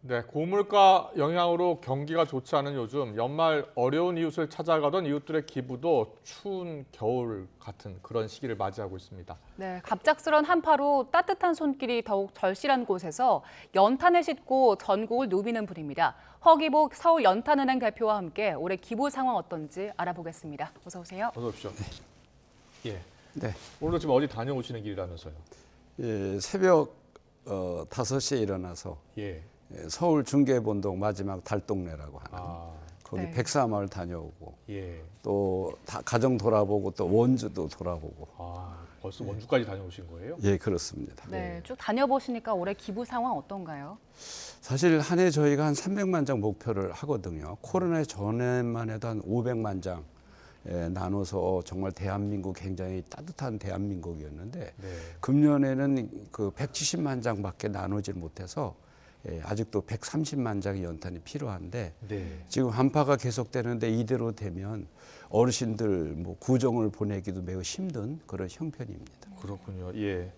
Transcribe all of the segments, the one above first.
네, 고물가 영향으로 경기가 좋지 않은 요즘 연말 어려운 이웃을 찾아가던 이웃들의 기부도 추운 겨울 같은 그런 시기를 맞이하고 있습니다. 네, 갑작스런 한파로 따뜻한 손길이 더욱 절실한 곳에서 연탄을 싣고 전국을 누비는 분입니다. 허기복 서울 연탄은행 대표와 함께 올해 기부 상황 어떤지 알아보겠습니다. 어서 오세요. 어서 오십시오. 예. 네. 오늘도 지금 어디 다녀오시는 길이라면서요? 예, 새벽 5시에 일어나서 예. 서울 중계본동 마지막 달동네라고 하는 아, 거기 네. 백사마을 다녀오고 예. 또 가정 돌아보고 또 원주도 돌아보고. 아, 벌써 원주까지 다녀오신 거예요? 예, 그렇습니다. 네, 쭉 다녀보시니까 올해 기부 상황 어떤가요? 사실 한 해 저희가 한 300만 장 목표를 하거든요. 코로나 전에만 해도 한 500만 장 나눠서 정말 대한민국 굉장히 따뜻한 대한민국이었는데 네. 금년에는 그 170만 장밖에 나누질 못해서 아직도 130만 장의 연탄이 필요한데 네. 지금 한파가 계속되는데 이대로 되면 어르신들 뭐 구정을 보내기도 매우 힘든 그런 형편입니다. 그렇군요. 예.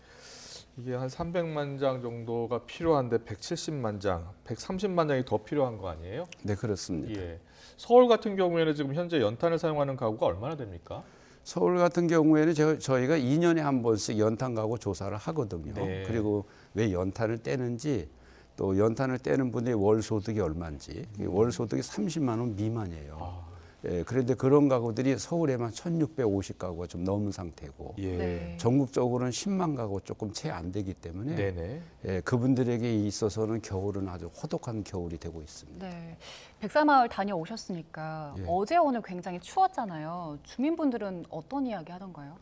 이게 한 300만 장 정도가 필요한데 170만 장, 130만 장이 더 필요한 거 아니에요? 네, 그렇습니다. 예. 서울 같은 경우에는 지금 현재 연탄을 사용하는 가구가 얼마나 됩니까? 서울 같은 경우에는 저희가 2년에 한 번씩 연탄 가구 조사를 하거든요. 네. 그리고 왜 연탄을 떼는지 또 연탄을 떼는 분의 월 소득이 얼마인지 월 소득이 30만 원 미만이에요. 아, 예, 그런데 그런 가구들이 서울에만 1,650가구가 좀 넘은 상태고 예. 네. 전국적으로는 10만 가구 조금 채 안 되기 때문에 네네. 예, 그분들에게 있어서는 겨울은 아주 호독한 겨울이 되고 있습니다. 네, 백사마을 다녀오셨으니까 예. 어제 오늘 굉장히 추웠잖아요. 주민분들은 어떤 이야기 하던가요?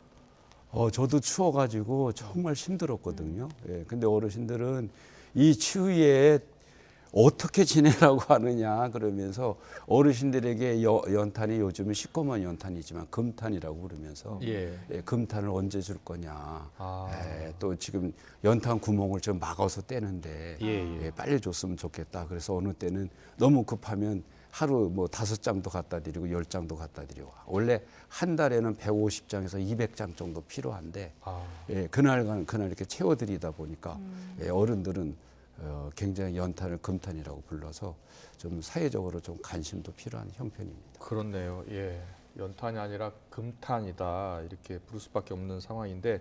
저도 추워가지고 정말 힘들었거든요. 예, 근데 어르신들은 이 추위에 어떻게 지내라고 하느냐 그러면서 어르신들에게 연탄이 요즘은 시꺼먼 연탄이지만 금탄이라고 부르면서 예. 금탄을 언제 줄 거냐. 아, 또 지금 연탄 구멍을 좀 막아서 떼는데 예. 빨리 줬으면 좋겠다. 그래서 어느 때는 너무 급하면 하루 뭐 5장도 갖다 드리고 10장도 갖다 드리고 원래 한 달에는 150장에서 200장 정도 필요한데 아, 그날 이렇게 채워드리다 보니까 어른들은 굉장히 연탄을 금탄이라고 불러서 좀 사회적으로 좀 관심도 필요한 형편입니다. 그렇네요. 예. 연탄이 아니라 금탄이다 이렇게 부를 수밖에 없는 상황인데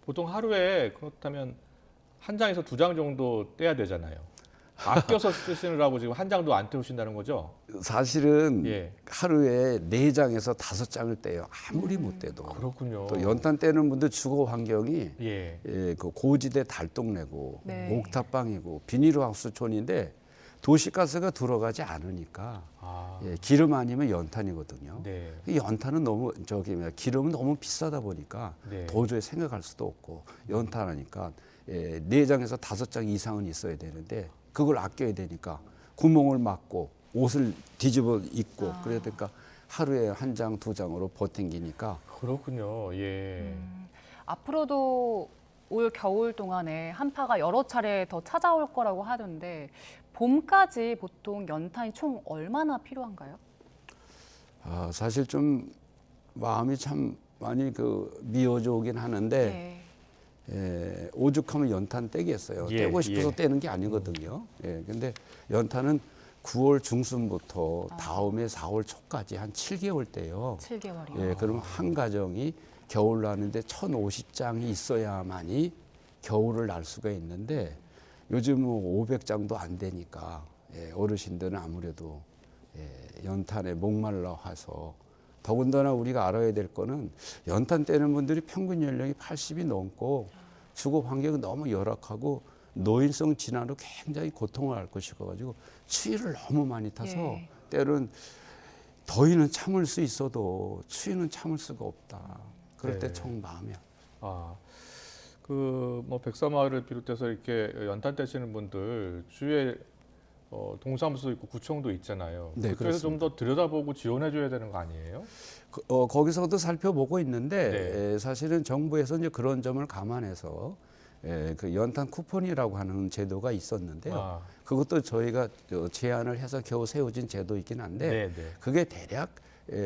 보통 하루에 그렇다면 한 장에서 2장 정도 떼야 되잖아요. 아껴서 쓰시느라고 지금 한 장도 안 태우신다는 거죠? 사실은 예. 하루에 4장에서 5장을 떼요. 아무리 못 떼도. 그렇군요. 또 연탄 떼는 분들 주거 환경이 예. 그 고지대 달동네고 네. 옥탑방이고 비닐하우스촌인데 도시가스가 들어가지 않으니까 아, 기름 아니면 연탄이거든요. 네. 이 연탄은 너무 기름은 너무 비싸다 보니까 네. 도저히 생각할 수도 없고 연탄하니까 4장에서 5장 이상은 있어야 되는데 그걸 아껴야 되니까 구멍을 막고 옷을 뒤집어 입고 그래야 되니까 하루에 1장, 2장으로 버팅기니까 그렇군요. 예. 앞으로도 올 겨울 동안에 한파가 여러 차례 더 찾아올 거라고 하던데 봄까지 보통 연탄이 총 얼마나 필요한가요? 사실 좀 마음이 참 많이 미어져 오긴 하는데 네. 오죽하면 연탄 떼겠어요. 예, 떼고 싶어서 예. 떼는 게 아니거든요. 근데 연탄은 9월 중순부터 다음해 4월 초까지 한 7개월 떼요. 7개월이요. 그럼 한 가정이 겨울 나는데 1,050장이 있어야만이 겨울을 날 수가 있는데 요즘은 500장도 안 되니까 어르신들은 아무래도 연탄에 목말라 와서 더군다나 우리가 알아야 될 거는 연탄 떼는 분들이 평균 연령이 80이 넘고 주거 환경이 너무 열악하고 노인성 질환으로 굉장히 고통을 앓고 싶어가지고 추위를 너무 많이 타서 예. 때로는 더위는 참을 수 있어도 추위는 참을 수가 없다. 그럴 때 네. 정 마음이 아, 뭐 백사마을을 비롯해서 이렇게 연탄 떼시는 분들 주위에 동사무소 있고 구청도 있잖아요. 네, 그래서 좀 더 들여다보고 지원해줘야 되는 거 아니에요? 거기서도 살펴보고 있는데 네. 사실은 정부에서 이제 그런 점을 감안해서 그 연탄 쿠폰이라고 하는 제도가 있었는데요. 아, 그것도 저희가 제안을 해서 겨우 세워진 제도이긴 한데 네, 네. 그게 대략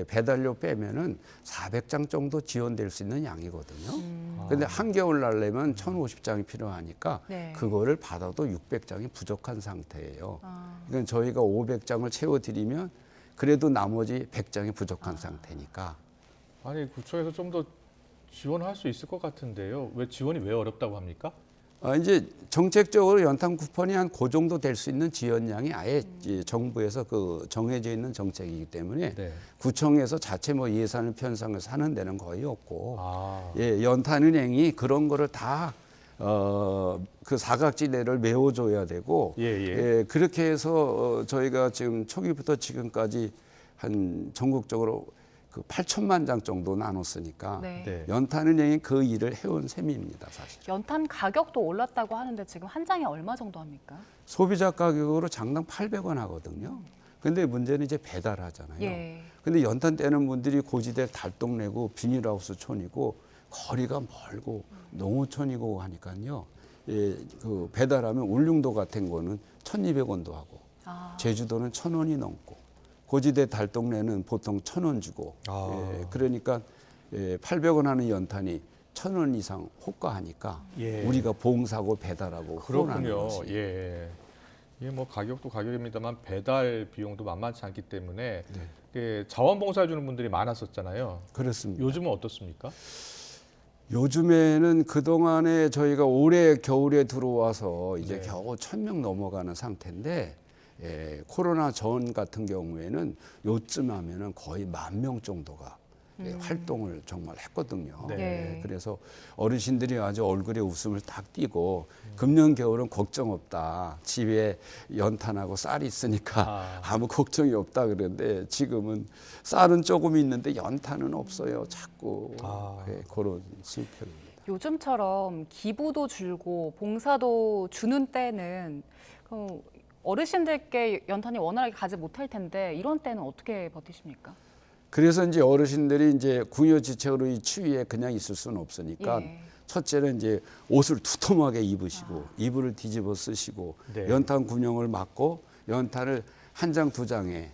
배달료 빼면은 400장 정도 지원될 수 있는 양이거든요. 근데 한겨울 날려면 1,050장이 필요하니까 네. 그거를 받아도 600장이 부족한 상태예요. 아. 그러니까 저희가 500장을 채워드리면 그래도 나머지 100장이 부족한 상태니까. 아니 구청에서 좀 더 지원할 수 있을 것 같은데요. 왜 지원이 왜 어렵다고 합니까? 이제 정책적으로 연탄 쿠폰이 한 그 정도 될 수 있는 지원량이 아예 이제 정부에서 그 정해져 있는 정책이기 때문에 네. 구청에서 자체 뭐 예산을 편성해서 하는 데는 거의 없고 아, 예, 연탄은행이 그런 거를 다 그 사각지대를 메워줘야 되고 예, 예. 예, 그렇게 해서 저희가 지금 초기부터 지금까지 한 전국적으로 그 8천만 장 정도 나눴으니까 네. 네. 연탄은행이 그 일을 해온 셈입니다, 사실. 연탄 가격도 올랐다고 하는데 지금 한 장에 얼마 정도 합니까? 소비자 가격으로 장당 800원 하거든요. 근데 문제는 이제 배달하잖아요. 예. 근데 연탄 떼는 분들이 고지대 달동네고 비닐하우스 촌이고 거리가 멀고 농어촌이고 하니까요. 예, 그 배달하면 울릉도 같은 거는 1,200원도 하고 아. 제주도는 1,000원이 넘고 고지대 달동네는 보통 1,000원 주고 아. 예, 그러니까 800원 하는 연탄이 1,000원 이상 호가하니까 예. 우리가 봉사고 배달하고 후원하는 그렇군요. 것이 예. 이게 뭐 가격도 가격입니다만 배달 비용도 만만치 않기 때문에 네. 예, 자원봉사해 주는 분들이 많았었잖아요. 그렇습니다. 요즘은 어떻습니까? 요즘에는 그동안에 저희가 올해 겨울에 들어와서 이제 네. 겨우 1,000명 넘어가는 상태인데 코로나 전 같은 경우에는 요쯤 하면은 거의 10,000명 정도가 활동을 정말 했거든요. 네. 예. 그래서 어르신들이 아주 얼굴에 웃음을 딱 띠고 금년 겨울은 걱정 없다. 집에 연탄하고 쌀이 있으니까 아무 걱정이 없다 그러는데 지금은 쌀은 조금 있는데 연탄은 없어요. 자꾸 그런 실패입니다. 요즘처럼 기부도 줄고 봉사도 주는 때는 어르신들께 연탄이 원활하게 가지 못할 텐데 이런 때는 어떻게 버티십니까? 그래서 이제 어르신들이 이제 궁여지책으로 이 추위에 그냥 있을 수는 없으니까 예. 첫째는 이제 옷을 두툼하게 입으시고 이불을 뒤집어 쓰시고 네. 연탄 군용을 맞고 연탄을 한 장 두 장에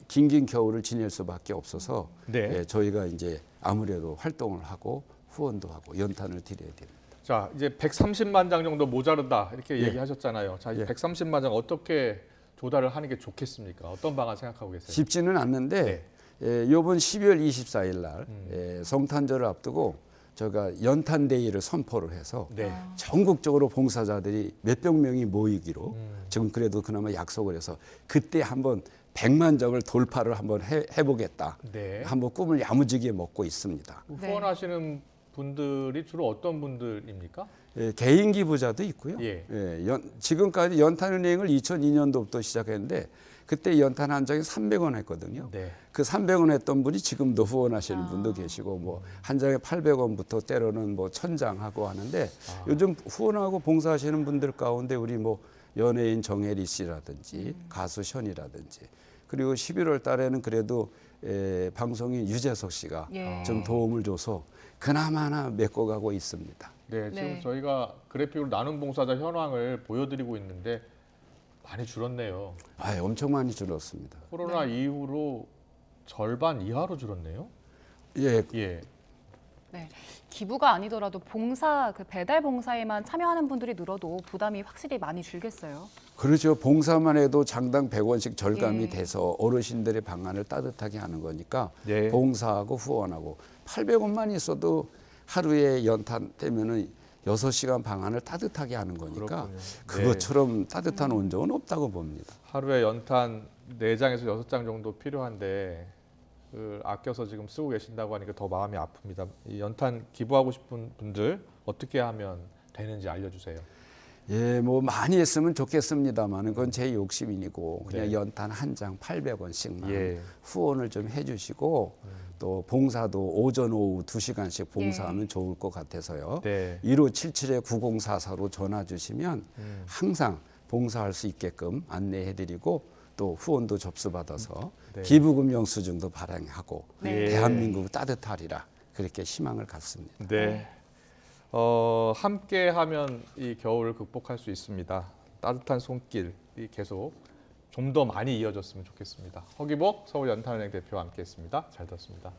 긴긴 겨울을 지낼 수밖에 없어서 네. 저희가 이제 아무래도 활동을 하고 후원도 하고 연탄을 드려야 됩니다. 자, 이제 130만 장 정도 모자르다 이렇게 예. 얘기하셨잖아요. 자, 이 예. 130만 장 어떻게 조달을 하는 게 좋겠습니까? 어떤 방안 생각하고 계세요? 쉽지는 않는데 이번 12월 24일 날 성탄절을 앞두고 제가 연탄데이를 선포를 해서 네. 전국적으로 봉사자들이 몇백 명이 모이기로 지금 그래도 그나마 약속을 해서 그때 한번 100만 장을 돌파를 한번 해보겠다. 네. 한번 꿈을 야무지게 먹고 있습니다. 후원하시는 분들이 주로 어떤 분들입니까? 개인 기부자도 있고요. 예. 지금까지 연탄은행을 2002년도부터 시작했는데 그때 연탄 한 장에 300원 했거든요. 네. 그 300원 했던 분이 지금도 후원하시는 분도 계시고 뭐 한 장에 800원부터 때로는 뭐 1,000장 하고 하는데 요즘 후원하고 봉사하시는 분들 가운데 우리 뭐 연예인 정혜리 씨라든지 가수 션이라든지 그리고 11월 달에는 그래도 방송인 유재석 씨가 예. 좀 도움을 줘서 그나마나 메꿔가고 있습니다. 네, 지금 네. 저희가 그래픽으로 나눔 봉사자 현황을 보여드리고 있는데 많이 줄었네요. 엄청 많이 줄었습니다. 코로나 이후로 절반 이하로 줄었네요. 예, 예. 네. 기부가 아니더라도 봉사, 배달 봉사에만 참여하는 분들이 늘어도 부담이 확실히 많이 줄겠어요. 그렇죠. 봉사만 해도 장당 100원씩 절감이 예. 돼서 어르신들의 방안을 따뜻하게 하는 거니까 네. 봉사하고 후원하고 800원만 있어도 하루에 연탄 떼면은 6시간 방안을 따뜻하게 하는 거니까 그렇군요. 그것처럼 따뜻한 온정은 없다고 봅니다. 하루에 연탄 4장에서 6장 정도 필요한데 아껴서 지금 쓰고 계신다고 하니까 더 마음이 아픕니다. 이 연탄 기부하고 싶은 분들 어떻게 하면 되는지 알려주세요. 예, 뭐 많이 했으면 좋겠습니다만 그건 제 욕심이고 그냥 네. 연탄 한 장 800원씩만 예. 후원을 좀 해주시고 또 봉사도 오전 오후 2시간씩 봉사하면 예. 좋을 것 같아서요. 네. 1577-9044로 전화 주시면 항상 봉사할 수 있게끔 안내해드리고 또 후원도 접수받아서 네. 기부금 영수증도 발행하고 네. 대한민국 따뜻하리라 그렇게 희망을 갖습니다. 네. 함께하면 이 겨울을 극복할 수 있습니다. 따뜻한 손길이 계속 좀 더 많이 이어졌으면 좋겠습니다. 허기복 서울연탄은행 대표와 함께했습니다. 잘 들었습니다.